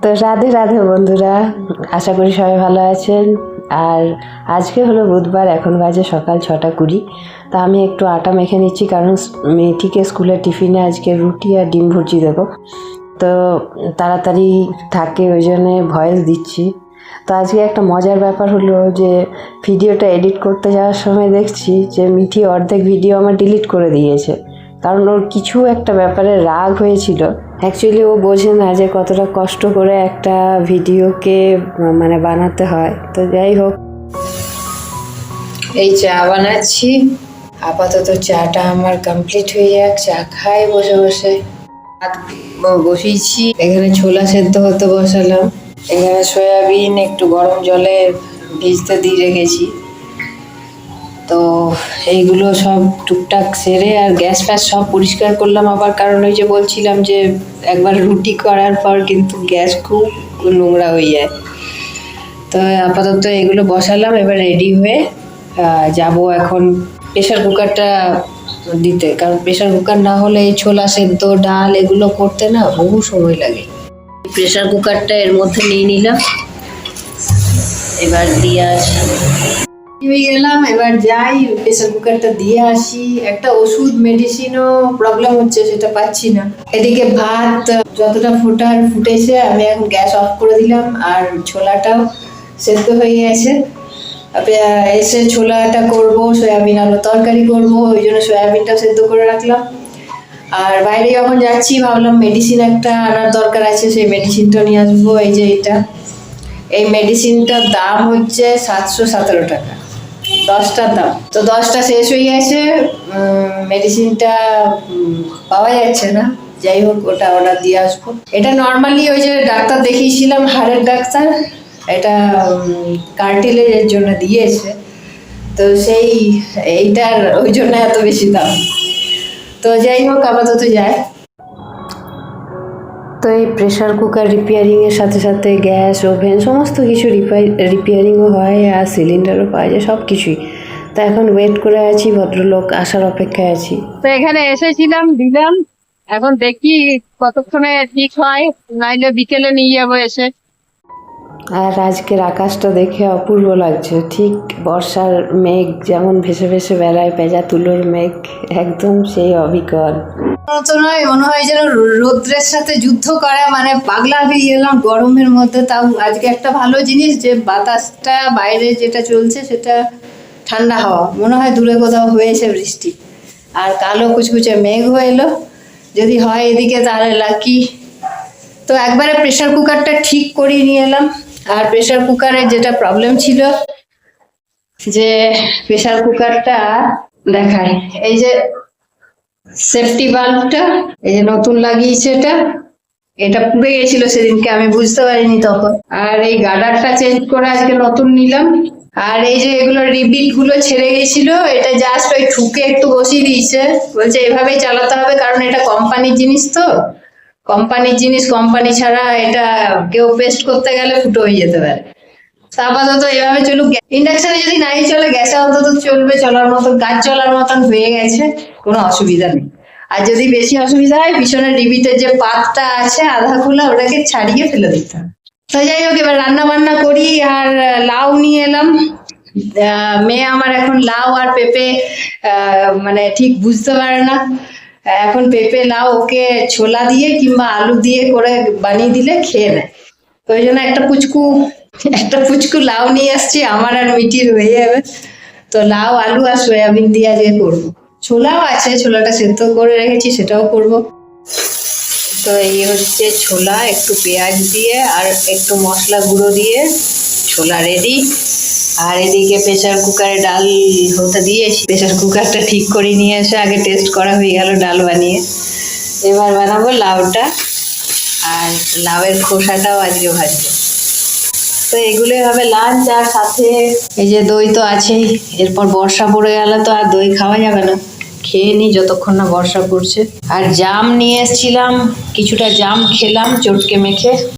তো রাধে রাধে বন্ধুরা, আশা করি সবাই ভালো আছেন। আর আজকে হলো বুধবার, এখন বাজে সকাল 6:20। তা আমি একটু আটা মেখে নিচ্ছি, কারণ মেয়েটিকে স্কুলের টিফিনে আজকে রুটি আর ডিম ভুজি দেবো। তো তাড়াতাড়ি থাকে, ওই জন্যে ভয়েস দিচ্ছি। তো আজকে একটা মজার ব্যাপার হলো যে ভিডিওটা এডিট করতে যাওয়ার সময় দেখছি যে মিঠি অর্ধেক ভিডিও আমার ডিলিট করে দিয়েছে, কারণ ওর কিছু একটা ব্যাপারে রাগ হয়েছিল। অ্যাকচুয়ালি ও বোঝে না যে কতটা কষ্ট করে একটা ভিডিওকে বানাতে হয়। তো যাই হোক, এই চা বানাচ্ছি। আপাতত চাটা আমার কমপ্লিট হয়ে যাক, চা খাই বসে বসে। ভাত বসিয়েছি, এখানে ছোলা সেদ্ধ হতে বসালাম। এখানে সয়াবিন একটু গরম জলে ভিজতে দিয়ে রেখেছি। তো এইগুলো সব টুকটাক সেরে আর গ্যাস ফ্যাস সব পরিষ্কার করলাম আবার, কারণ ওই যে বলছিলাম যে একবার রুটি করার পর কিন্তু গ্যাস খুব নোংরা হয়ে যায়। তো আপাতত এগুলো বসালাম, এবার রেডি হয়ে যাব এখন প্রেশার কুকারটা দিতে, কারণ প্রেশার কুকার না হলে এই ছোলা সেদ্ধ ডাল এগুলো করতে না বহু সময় লাগে। প্রেশার কুকারটা এর মধ্যে নিয়ে নিলাম, এবার দিয়ে আসি। গেলাম, এবার যাই প্রেশার কুকারটা দিয়ে আসি। একটা ওষুধ মেডিসিনও প্রবলেম হচ্ছে, সেটা পাচ্ছি না। এদিকে ভাত যতটা ফুটেছে, আমি এখন গ্যাস অফ করে দিলাম। আর ছোলাটাও সেদ্ধ হয়ে গেছে। এসে ছোলাটা করব, সয়াবিন আলু তরকারি করব, ওই জন্য সয়াবিনটা সেদ্ধ করে রাখলাম। আর বাইরে যখন যাচ্ছি ভাবলাম মেডিসিন একটা আনার দরকার আছে, সেই মেডিসিনটা নিয়ে আসবো। এই যে এই মেডিসিনটার দাম হচ্ছে 717 টাকা, 10টার দাম। তো 10টা শেষ হয়ে গেছে, মেডিসিনটা পাওয়া যাচ্ছে না। যাই হোক, ওটা অর্ডার দিয়ে আসবো। এটা নর্মালি ওই যে ডাক্তার দেখিয়েছিলাম, হাড়ের ডাক্তার, এটা কার্টিলেজের জন্য দিয়েছে। তো এইটার ওই জন্য এত বেশি দাম। তো যাই হোক, আপাতত যায়। তো এই প্রেশার কুকার রিপেয়ারিংয়ের সাথে সাথে গ্যাস ওভেন সমস্ত কিছু রিপেয়ারিংও হয়, আর সিলিন্ডারও পাওয়া যায়, সব কিছুই। তো এখন ওয়েট করে আছি, ভদ্রলোক আসার অপেক্ষায় আছি। তো এখানে এসেছিলাম, দিলাম। এখন দেখি কতক্ষণে ঠিক হয়, নাইলে বিকেলে নিয়ে যাবো এসে। আর আজকের আকাশটা দেখে অপূর্ব লাগছে, ঠিক বর্ষার মেঘ যেমন ভেসে ভেসে বেড়ায়, পেঁজা তুলোর মেঘ, একদম সেই অবিকল। নয়, মনে হয় যেন রৌদ্রের সাথে যুদ্ধ করা, পাগলা হয়ে গেলাম গরমের মধ্যে। তাও আজকে একটা ভালো জিনিস যে বাতাসটা বাইরে যেটা চলছে সেটা ঠান্ডা হাওয়া, মনে হয় দূরে কোথাও হয়েছে বৃষ্টি। আর কালো কুচকুচে মেঘ হয়ে এলো, যদি হয় এদিকে তাহলে লাকি। তো একবারে প্রেশার কুকারটা ঠিক করিয়ে নিয়ে এলাম। আর প্রেশার কুকারের যেটা প্রবলেম ছিল, যে প্রেশার কুকারটা দেখায়, এই যে সেফটি বাল্বটা এই যে নতুন লাগিয়েছে, এটা পুড়ে গেছিল সেদিনকে, আমি বুঝতে পারিনি তখন। আর এই গার্ডারটা চেঞ্জ করে আজকে নতুন নিলাম। আর এই যে এগুলো রিবিট গুলো ছেড়ে গেছিল, এটা জাস্ট ওই ঠুকে একটু বসিয়ে দিয়েছে, বলছে এভাবেই চালাতে হবে, কারণ এটা কোম্পানির জিনিস। তো কোম্পানির জিনিস, কোম্পানি ছাড়া এটা কেউ পেস্ট করতে গেলে ফুটো হয়ে যেতে পারে। আপাতত এভাবে চলুক। ইন্ডাকশনে যদি নাই চলে, গ্যাসে অন্তত চলবে, চলার মতন, কাজ চলার মতন হয়ে গেছে, কোনো অসুবিধা নেই। আর যদি বেশি অসুবিধা হয়, পিছনের রিবিটের যে পাতটা আছে আধা খোলা, ওটাকে ছাড়িয়ে ফেলে দিতে হবে। তো যাই হোক, এবার রান্না বান্না করি। আর লাউ নিয়ে এলাম। মেয়ে আমার এখন লাউ আর পেঁপে ঠিক বুঝতে পারে না। এখন পেঁপে লাউ ওকে ছোলা দিয়ে কিংবা আলু দিয়ে করে বানিয়ে দিলে খেয়ে নেয়। তো ওই জন্য একটা পুচকু লাউ নিয়ে আসছি, আমার আর মিটির হয়ে যাবে। তো লাউ আলু আর সয়াবিন দিয়ে আজকে করবো। ছোলাও আছে, ছোলাটা সেদ্ধ করে রেখেছি, সেটাও করব। তো এই হচ্ছে ছোলা, একটু পেঁয়াজ দিয়ে আর একটু মশলা গুঁড়ো দিয়ে ছোলা রেডি। আর এদিকে প্রেশার কুকারে ডাল হতে দিয়েছি। প্রেশার কুকারটা ঠিক করে নিয়ে এসে আগে টেস্ট করা হয়ে গেল ডাল বানিয়ে। এবার বানাবো লাউটা, আর লাউয়ের খোসাটাও আজকে ভাজবো। তো এগুলোই হবে লাঞ্চ। আর সাথে এই যে দই তো আছেই, এরপর বর্ষা পড়ে গেলে তো আর দই খাওয়া যাবে না, খেয়ে নি যতক্ষণ না বর্ষা পড়ছে। আর জাম নিয়ে এসেছিলাম, কিছুটা জাম খেলাম চটকে মেখে।